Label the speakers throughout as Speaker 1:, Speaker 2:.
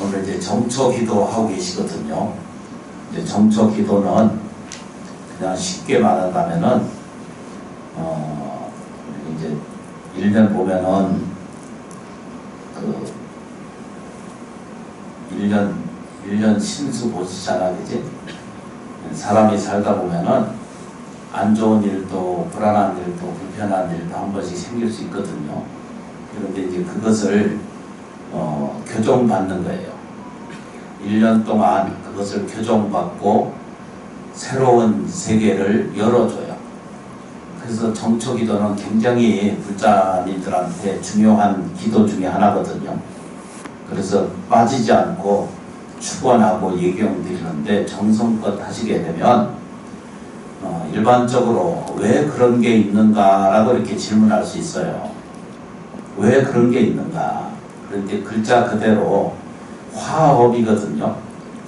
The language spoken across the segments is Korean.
Speaker 1: 오늘 이제 정초 기도 하고 계시거든요. 이제 정초 기도는 그냥 쉽게 말한다면은 이제 1년 보면은 그 1년 신수 보시잖아, 그지? 사람이 살다 보면은 안 좋은 일도 불안한 일도 불편한 일도 한 번씩 생길 수 있거든요. 그런데 이제 그것을 교정받는 거예요. 1년 동안 그것을 교정받고 새로운 세계를 열어줘요. 그래서 정초기도는 굉장히 불자님들한테 중요한 기도 중에 하나거든요. 그래서 빠지지 않고 축원하고 예경드리는데 정성껏 하시게 되면 일반적으로 왜 그런 게 있는가라고 이렇게 질문할 수 있어요. 왜 그런 게 있는가? 그런데 글자 그대로 화엄이거든요.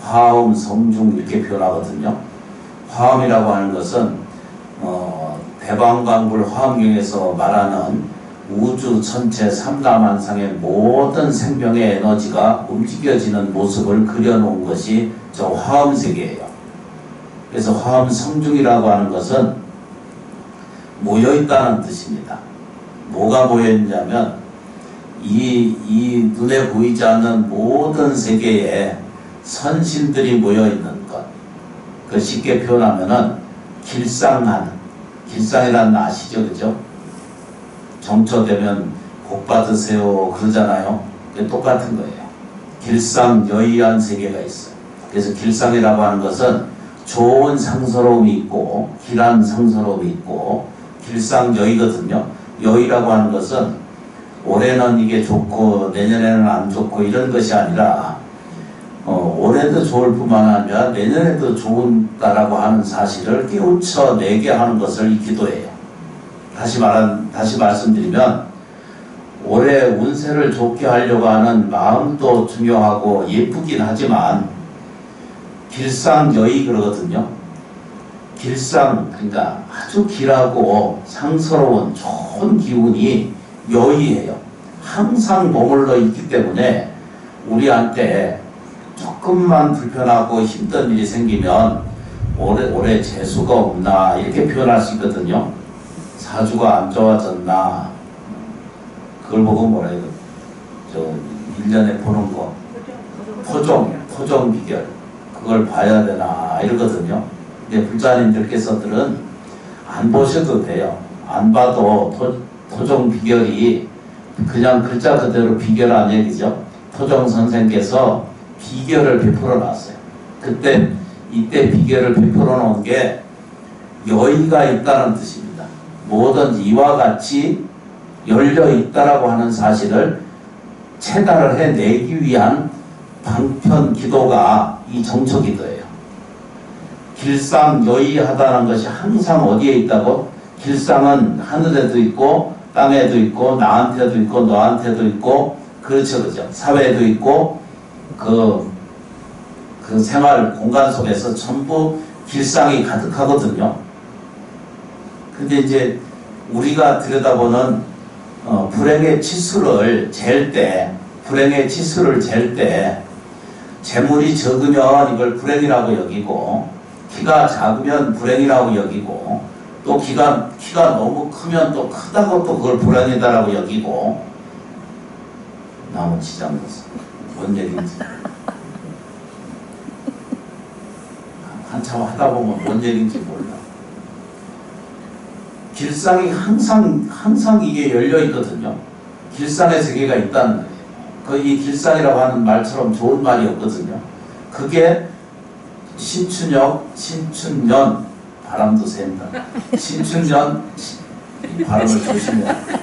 Speaker 1: 화엄, 성중 이렇게 표현하거든요. 화엄이라고 하는 것은 대방광불 화엄경에서 말하는 우주 전체 삼다만상의 모든 생명의 에너지가 움직여지는 모습을 그려놓은 것이 저 화엄세계예요. 그래서 화엄성중이라고 하는 것은 모여있다는 뜻입니다. 뭐가 모여있냐면 이 눈에 보이지 않는 모든 세계에 선신들이 모여있는 것. 그 쉽게 표현하면은 길상이라는 아시죠? 그죠? 정초되면 복 받으세요 그러잖아요. 그게 똑같은 거예요. 길상여의한 세계가 있어요. 그래서 길상이라고 하는 것은 좋은 상서로움이 있고 길한 상서로움이 있고 길상여의거든요. 여의라고 하는 것은 올해는 이게 좋고 내년에는 안 좋고 이런 것이 아니라 올해도 좋을 뿐만 아니라 내년에도 좋다라고 하는 사실을 깨우쳐내게 하는 것을 이 기도예요. 다시 말씀드리면 올해 운세를 좋게 하려고 하는 마음도 중요하고 예쁘긴 하지만 길상여의 그러거든요. 길상, 그러니까 아주 길하고 상스러운 좋은 기운이 여의예요. 항상 머물러 있기 때문에 우리한테 조금만 불편하고 힘든 일이 생기면 올해 재수가 없나 이렇게 표현할 수 있거든요. 사주가 안 좋아졌나, 그걸 보고 뭐라 해요? 1년에 보는 거 토종 비결, 그걸 봐야 되나 이러거든요. 근데 불자님들께서들은 안 보셔도 돼요. 안 봐도 토종 비결이 그냥 글자 그대로 비결 아니에요, 그죠? 토종 선생께서 비결을 베풀어 놨어요. 이때 비결을 베풀어 놓은 게 여의가 있다는 뜻입니다. 뭐든지 이와 같이 열려 있다라고 하는 사실을 체달을 해내기 위한 방편 기도가 이 정초 기도예요. 길상여의하다는 것이 항상 어디에 있다고? 길상은 하늘에도 있고 땅에도 있고 나한테도 있고 너한테도 있고 그렇죠, 그죠? 사회에도 있고 그 생활 공간 속에서 전부 길상이 가득하거든요. 근데 이제 우리가 들여다보는 불행의 치수를 잴 때 재물이 적으면 이걸 불행이라고 여기고 키가 작으면 불행이라고 여기고 또 키가 너무 크면 또 크다고 또 그걸 불행이다라고 여기고 나무 치장 뭔 얘기인지 한참 하다 보면 뭔 얘기인지 몰라. 길상이 항상 이게 열려 있거든요. 길상의 세계가 있다는 거예요. 이 길상이라고 하는 말처럼 좋은 말이 없거든요. 그게 신춘년 바람도 샌다. 신춘년 발음을 조심해야 돼.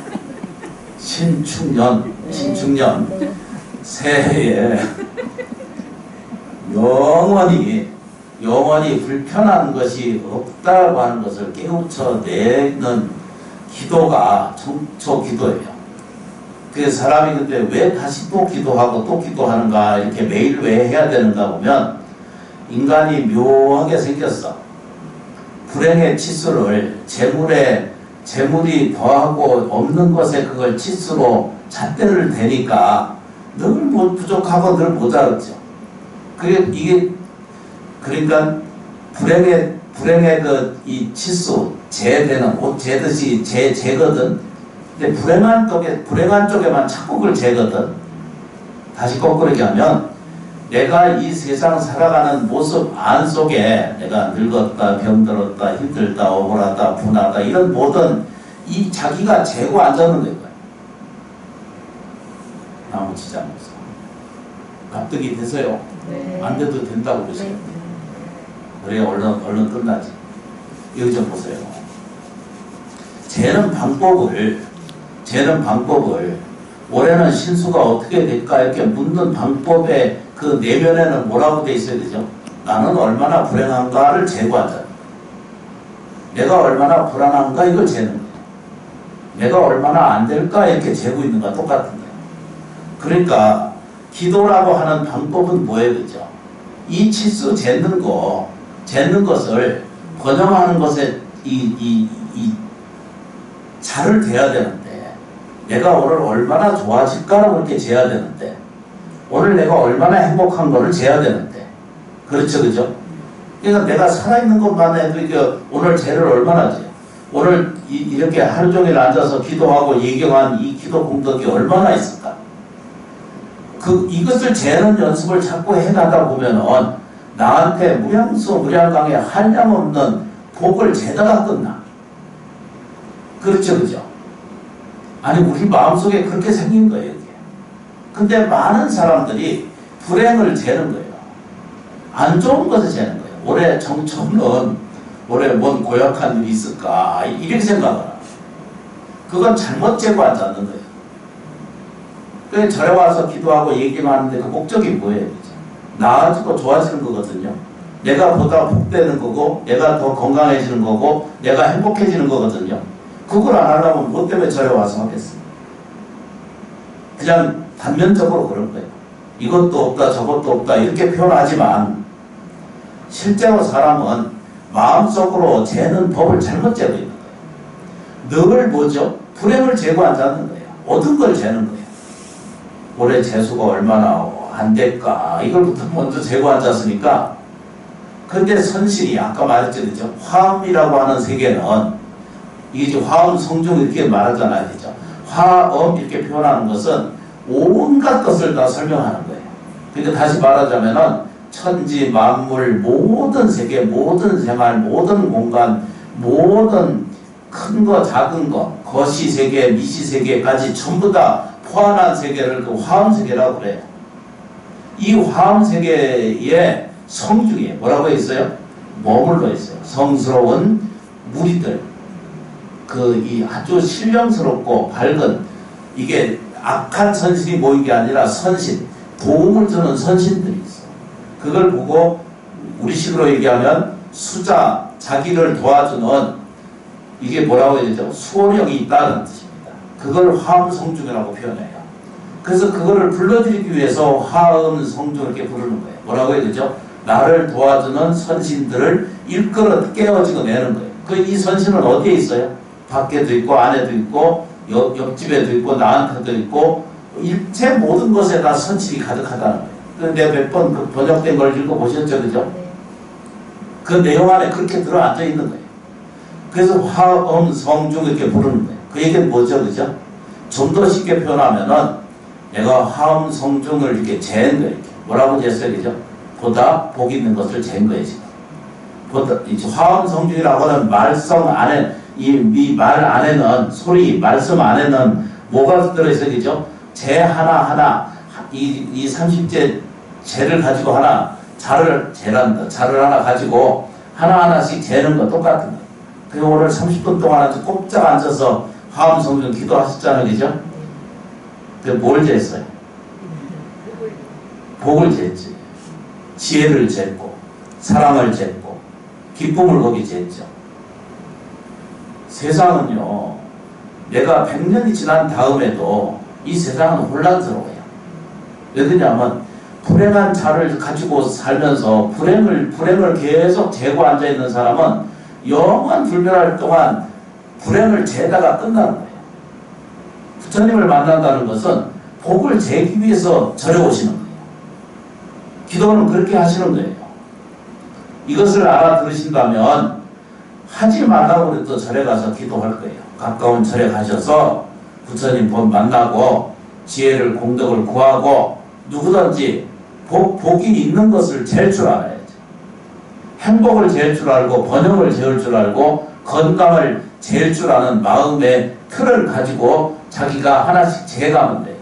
Speaker 1: 신축년 새해에 영원히 불편한 것이 없다고 하는 것을 깨우쳐내는 기도가 정초 기도예요. 그래서 사람이 근데 왜 다시 또 기도하고 또 기도하는가, 이렇게 매일 왜 해야 되는가 보면 인간이 묘하게 생겼어. 불행의 치수를 재물이 더하고 없는 것에 그걸 치수로 잣대를 대니까 늘 부족하고 늘 모자랐죠. 이게 그러니까 불행의 이 치수 재되는 옷 재듯이 재거든. 근데 불행한 쪽에만 자꾸 그걸 재거든. 다시 거꾸로 얘기하면 내가 이 세상 살아가는 모습 안 속에 내가 늙었다, 병들었다, 힘들다, 억울하다, 분하다 이런 모든 이 자기가 재고 앉아는 거예요. 나무 치자면서 납득이 돼서요.
Speaker 2: 네.
Speaker 1: 안 돼도 된다고 그러세요.
Speaker 2: 네.
Speaker 1: 그래야 얼른 끝나지. 이거 좀 보세요. 재는 방법을 올해는 신수가 어떻게 될까 이렇게 묻는 방법의 그 내면에는 뭐라고 돼 있어야 되죠? 나는 얼마나 불행한가를 재고하자. 내가 얼마나 불안한가 이걸 재는 거예요. 내가 얼마나 안 될까 이렇게 재고 있는 거와 똑같은 거예요. 그러니까 기도라고 하는 방법은 뭐예요, 그죠? 이 치수 재는 것을 번영하는 것에 잘을 돼야 되는데, 내가 오늘 얼마나 좋아질까라고 이렇게 재야 되는데, 오늘 내가 얼마나 행복한 거를 재야 되는데, 그렇죠, 그죠? 그러니까 내가 살아있는 것만 해도 이게 오늘 재를 얼마나 재? 오늘 이렇게 하루 종일 앉아서 기도하고 예경한 이 기도 공덕이 얼마나 있을까? 이것을 재는 연습을 자꾸 해가다 보면은 나한테 무량수 무량강에 한량없는 복을 재다가 끝나. 그렇죠, 그죠? 아니, 우리 마음속에 그렇게 생긴 거예요, 이게. 근데 많은 사람들이 불행을 재는 거예요. 안 좋은 것을 재는 거예요. 올해 정청은 올해 뭔 고약한 일이 있을까? 이렇게 생각하나. 그건 잘못 재고 앉았는 거예요. 그래서 절에 와서 기도하고 얘기만 하는데 그 목적이 뭐예요? 나아지고 좋아지는 거거든요. 내가 보다 복되는 거고, 내가 더 건강해지는 거고, 내가 행복해지는 거거든요. 그걸 안 하려면 뭐 때문에 절에 와서 하겠어요? 그냥 단면적으로 그런 거예요. 이것도 없다, 저것도 없다, 이렇게 표현하지만, 실제로 사람은 마음속으로 재는 법을 잘못 재고 있는 거예요. 늘 뭐죠? 불행을 재고 앉았는 거예요. 모든 걸 재는 거예요. 올해 재수가 얼마나 안 될까? 이걸부터 먼저 재고 앉았으니까. 근데 선실이 아까 말했죠, 그죠? 화음이라고 하는 세계는 이게 화음 성중 이렇게 말하잖아요, 그죠? 화음 이렇게 표현하는 것은 온갖 것을 다 설명하는 거예요. 그러니까 다시 말하자면은 천지 만물 모든 세계, 모든 생활, 모든 공간, 모든 큰 거, 작은 거, 거시 세계, 미시 세계까지 전부 다 포함한 세계를 그 화음 세계라고 그래요. 이 화음 세계의 성중에 뭐라고 있어요? 머물러 있어요. 성스러운 무리들. 이 아주 신령스럽고 밝은, 이게 악한 선신이 모인 게 아니라 선신, 도움을 주는 선신들이 있어. 그걸 보고 우리식으로 얘기하면 수자, 자기를 도와주는, 이게 뭐라고 해야 되죠? 수호령이 있다는 뜻입니다. 그걸 화음성중이라고 표현해요. 그래서 그거를 불러들이기 위해서 화음성중 이렇게 부르는 거예요. 뭐라고 해야 되죠? 나를 도와주는 선신들을 일컬어 깨어지고 내는 거예요. 이 선신은 어디에 있어요? 밖에도 있고 안에도 있고 옆집에도 있고 나한테도 있고 일체 모든 것에 다 선신이 가득하다는 거예요. 근데 몇 번 그 번역된 걸 읽어보셨죠, 그죠? 그 내용 안에 그렇게 들어앉아 있는 거예요. 그래서 화음성중 이렇게 부르는 거예요. 그 얘기는 뭐죠, 그죠? 좀 더 쉽게 표현하면은 내가 화음성중을 이렇게 잰 거예요. 뭐라고 쟀어요, 그죠? 보다 복 있는 것을 잰 거예요, 지금. 화음성중이라고 하는 말성 안에, 이 말 안에는, 소리, 말씀 안에는 뭐가 들어있어요, 그죠? 재 하나하나, 이 30제 재를 가지고 자를 하나 가지고 하나하나씩 재는 거 똑같은 거예요. 그리고 오늘 30분 동안 아주 꼼짝 앉아서 화음성중 기도하셨잖아요, 그죠? 뭘 쟀어요? 복을 쟀지. 지혜를 쟀고, 사랑을 쟀고, 기쁨을 거기 쟀죠. 세상은요, 내가 100년이 지난 다음에도 이 세상은 혼란스러워요. 왜 그러냐면, 불행한 자를 가지고 살면서 불행을 계속 재고 앉아있는 사람은 영원 불멸할 동안 불행을 재다가 끝나는 거예요. 부처님을 만난다는 것은 복을 재기 위해서 절에 오시는 거예요. 기도는 그렇게 하시는 거예요. 이것을 알아들으신다면 하지 말라고 해도 절에 가서 기도할 거예요. 가까운 절에 가셔서 부처님 본 만나고 지혜를 공덕을 구하고 누구든지 복이 있는 것을 잴 줄 알아야죠. 행복을 잴 줄 알고 번영을 잴 줄 알고 건강을 잴 줄 아는 마음의 틀을 가지고 자기가 하나씩 재가면 돼요.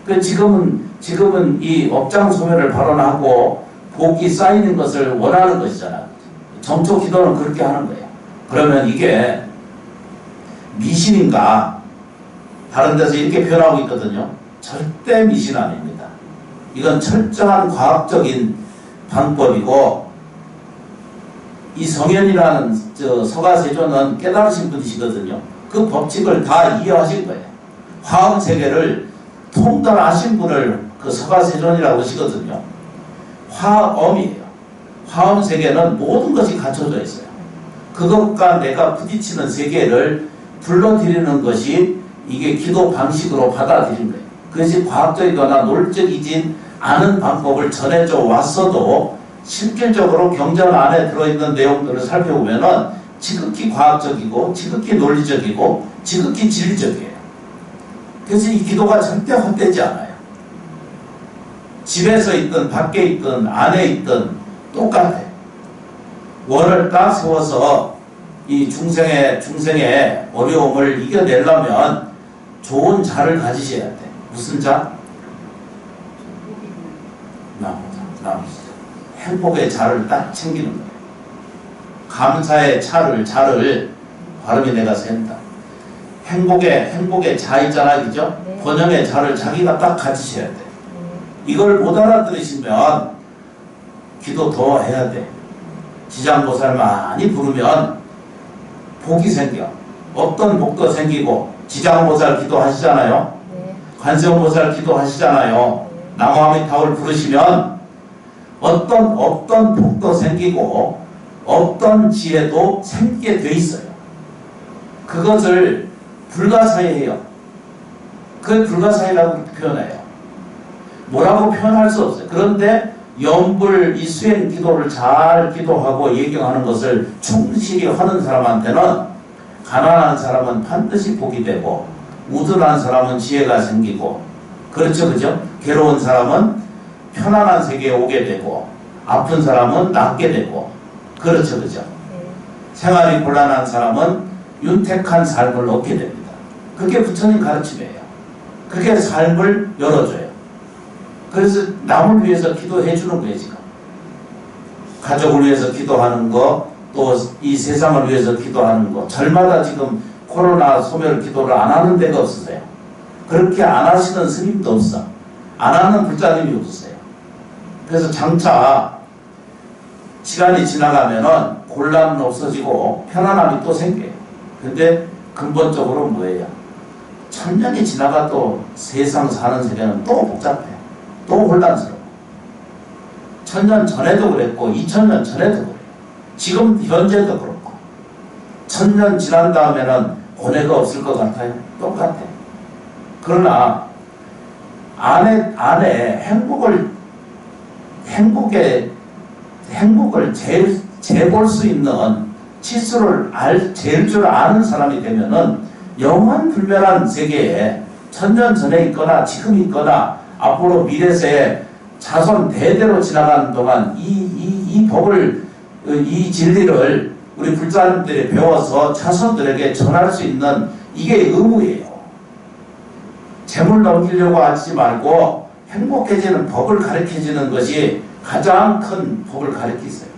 Speaker 1: 그 지금은 이 업장 소멸을 발언하고 복이 쌓이는 것을 원하는 것이잖아요. 정초 기도는 그렇게 하는 거예요. 그러면 이게 미신인가? 다른 데서 이렇게 표현하고 있거든요. 절대 미신 아닙니다. 이건 철저한 과학적인 방법이고, 이 성현이라는 서가세조는 깨달으신 분이시거든요. 그 법칙을 다 이해하신 거예요. 화음 세계를 통달하신 분을 그 서가세존이라고 하시거든요. 화음이에요. 화음 세계는 모든 것이 갖춰져 있어요. 그것과 내가 부딪히는 세계를 불러들이는 것이 이게 기도 방식으로 받아들인 거예요. 그것이 과학적이거나 논리적이진 않은 방법을 전해져 왔어도 실질적으로 경전 안에 들어있는 내용들을 살펴보면은 지극히 과학적이고 지극히 논리적이고 지극히 진리적이에요. 그래서 이 기도가 절대 헛되지 않아요. 집에서 있든 밖에 있든 안에 있든 똑같아요. 원을 딱 세워서 이 중생의 어려움을 이겨내려면 좋은 자를 가지셔야 돼. 무슨 자? 행복의 자를 딱 챙기는 거예요. 감사의 자를 발음이 내가 센다. 행복의 자 있잖아, 그죠?
Speaker 2: 네.
Speaker 1: 번영의 자를 자기가 딱 가지셔야 돼. 이걸 못 알아들으시면 기도 더 해야 돼. 지장보살 많이 부르면 복이 생겨. 어떤 복도 생기고, 지장보살 기도하시잖아요.
Speaker 2: 네.
Speaker 1: 관세음보살 기도하시잖아요. 남아미타올 부르시면 어떤 복도 생기고 어떤 지혜도 생기게 돼 있어요. 그것을 불가사의해요. 그걸 불가사의라고 표현해요. 뭐라고 표현할 수 없어요. 그런데 염불 이 수행 기도를 잘 기도하고 예경하는 것을 충실히 하는 사람한테는 가난한 사람은 반드시 복이 되고 우둔한 사람은 지혜가 생기고, 그렇죠, 그죠? 괴로운 사람은 편안한 세계에 오게 되고 아픈 사람은 낫게 되고, 그렇죠, 그죠? 생활이 곤란한 사람은 윤택한 삶을 얻게 됩니다. 그게 부처님 가르침이에요. 그게 삶을 열어줘요. 그래서 남을 위해서 기도해 주는 거예요, 지금. 가족을 위해서 기도하는 거, 또 이 세상을 위해서 기도하는 거. 절마다 지금 코로나 소멸 기도를 안 하는 데가 없으세요. 그렇게 안 하시는 스님도 없어. 안 하는 불자님이 없으세요. 그래서 장차 시간이 지나가면은 곤란은 없어지고 편안함이 또 생겨요. 근데 근본적으로 뭐예요? 천년이 지나가도 세상 사는 세계는 또 복잡해요. 또 혼란스러워. 천년 전에도 그랬고 2000년 전에도 그래요. 지금 현재도 그렇고. 천년 지난 다음에는 고뇌가 없을 것 같아요. 똑같아요. 그러나 안에 행복을 재볼 수 있는 치수를 잴 줄 아는 사람이 되면은 영원 불멸한 세계에 천년 전에 있거나 지금 있거나 앞으로 미래세에 자손 대대로 지나가는 동안 이 법을, 이 진리를 우리 불자님들이 배워서 자손들에게 전할 수 있는 이게 의무예요. 재물 넘기려고 하지 말고 행복해지는 법을 가르쳐주는 것이 가장 큰 법을 가르치세요.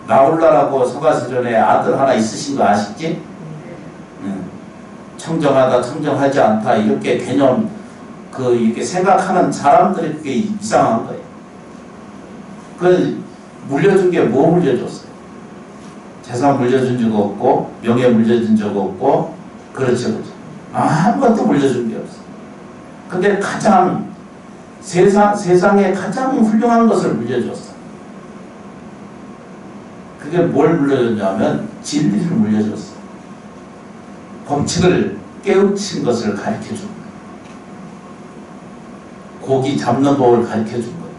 Speaker 1: 나홀라라고 서가세존에 아들 하나 있으신 거 아시지? 청정하다, 청정하지 않다, 이렇게 개념, 이렇게 생각하는 사람들이 그게 이상한 거예요. 물려준 게 뭐 물려줬어요? 재산 물려준 적 없고, 명예 물려준 적 없고, 그렇죠, 그렇죠. 아무것도 물려준 게 없어요. 근데 가장, 세상에 가장 훌륭한 것을 물려줬어요. 그게 뭘 물려줬냐면, 진리를 물려줬어요. 법칙을 깨우친 것을 가르쳐준 거예요. 고기 잡는 법을 가르쳐 준 거예요.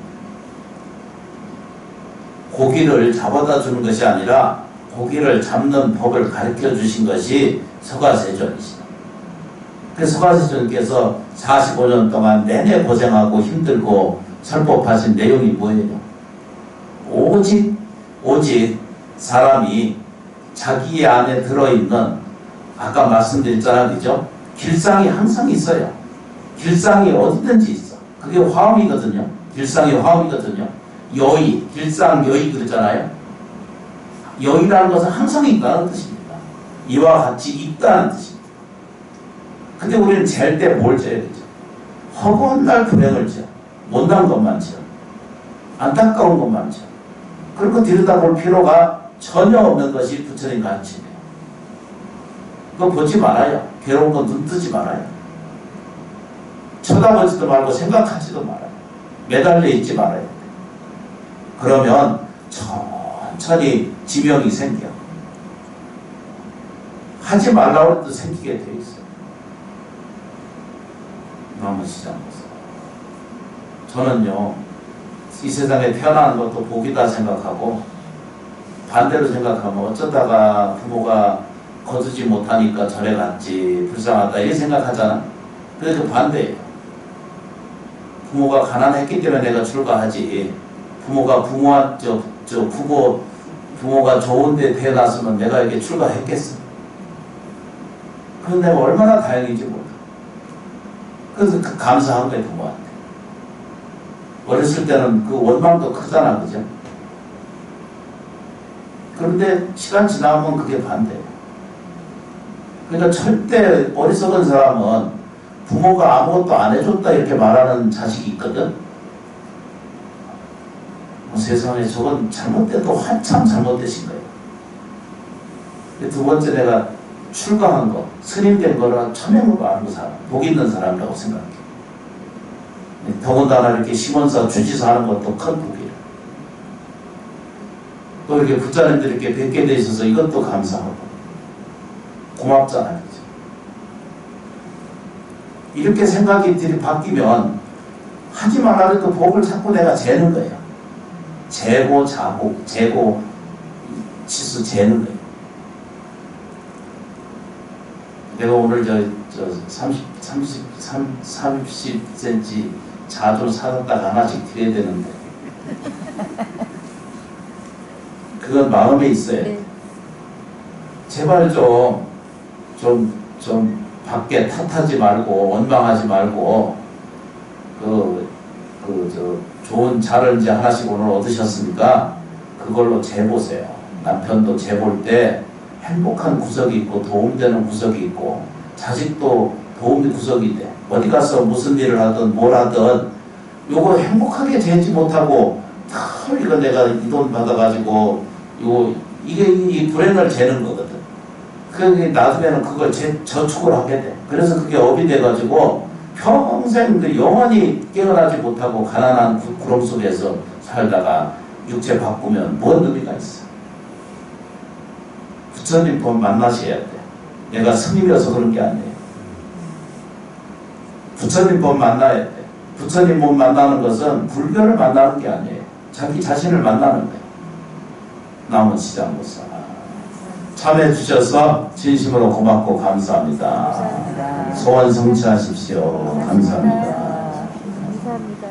Speaker 1: 고기를 잡아다 주는 것이 아니라 고기를 잡는 법을 가르쳐 주신 것이 서가세존이시다. 그래서 서가세존께서 45년 동안 내내 고생하고 힘들고 설법하신 내용이 뭐예요? 오직 사람이 자기 안에 들어있는, 아까 말씀드렸잖아요, 그죠? 길상이 항상 있어요. 길상이 어디든지 있어. 그게 화음이거든요. 길상이 화음이거든요. 여의, 길상 여의 그러잖아요. 여의라는 것은 항상 있다는 뜻입니다. 이와 같이 있다는 뜻입니다. 근데 우리는 잴 때 뭘 져야 되죠? 허구한 날 불행을 져. 못난 것만 져. 안타까운 것만 져. 그렇게 들여다볼 필요가 전혀 없는 것이 부처님 가르침이에요. 그거 보지 말아요. 괴로운 건 눈 뜨지 말아요. 쳐다보지도 말고 생각하지도 말아요. 매달려 있지 말아요. 그러면 천천히 지명이 생겨. 하지 말라고 해도 생기게 돼 있어요. 너무 시장에서. 저는요, 이 세상에 태어나는 것도 복이다 생각하고, 반대로 생각하면 어쩌다가 부모가 거두지 못하니까 절에 갔지, 불쌍하다 이렇게 생각하잖아. 그래서 반대예요. 부모가 가난했기 때문에 내가 출가하지, 부모가 좋은데 태어났으면 내가 이렇게 출가했겠어. 그건 내가 얼마나 다행인지 몰라. 그래서 감사한 거예요, 부모한테. 어렸을 때는 그 원망도 크잖아, 그죠? 그런데 시간 지나면 그게 반대예요. 그러니까 절대 어리석은 사람은 부모가 아무것도 안 해줬다 이렇게 말하는 자식이 있거든. 세상에 저건 잘못돼도 한참 잘못되신 거예요. 두 번째, 내가 출가한 거, 스님 된 거는 천행으로 아는 사람, 복 있는 사람이라고 생각해. 더군다나 이렇게 시원사, 주지사 하는 것도 큰 복이에요. 또 이렇게 부자님들 이렇게 뵙게 돼 있어서 이것도 감사하고 고맙잖아요. 그죠? 이렇게 생각이 바뀌면 하지 말라도 복을 자꾸 내가 재는 거예요. 재고 치수 재는 거예요. 내가 오늘 30cm 자주 사다가 하나씩 드려야 되는데 그건 마음에 있어요. 네. 제발 좀 밖에 탓하지 말고 원망하지 말고 좋은 자를 이제 하나씩 오늘 얻으셨으니까 그걸로 재보세요. 남편도 재볼 때 행복한 구석이 있고 도움되는 구석이 있고 자식도 도움의 구석이 돼. 어디 가서 무슨 일을 하든 뭘 하든 요거 행복하게 재지 못하고 이거 내가 이 돈 받아가지고 이게 이 불행을 재는 거거든. 그게 나중에는 그걸 저축을 하게 돼. 그래서 그게 업이 돼가지고 평생 영원히 깨어나지 못하고 가난한 구름 속에서 살다가 육체 바꾸면 뭔 의미가 있어. 부처님 법 만나셔야 돼. 내가 스님이어서 그런 게 아니에요. 부처님 법 만나야 돼. 부처님 법 만나는 것은 불교를 만나는 게 아니에요. 자기 자신을 만나는 거예요. 남은 시장보사 참여해 주셔서 진심으로 고맙고 감사합니다.
Speaker 2: 감사합니다.
Speaker 1: 소원 성취하십시오. 감사합니다.
Speaker 2: 감사합니다.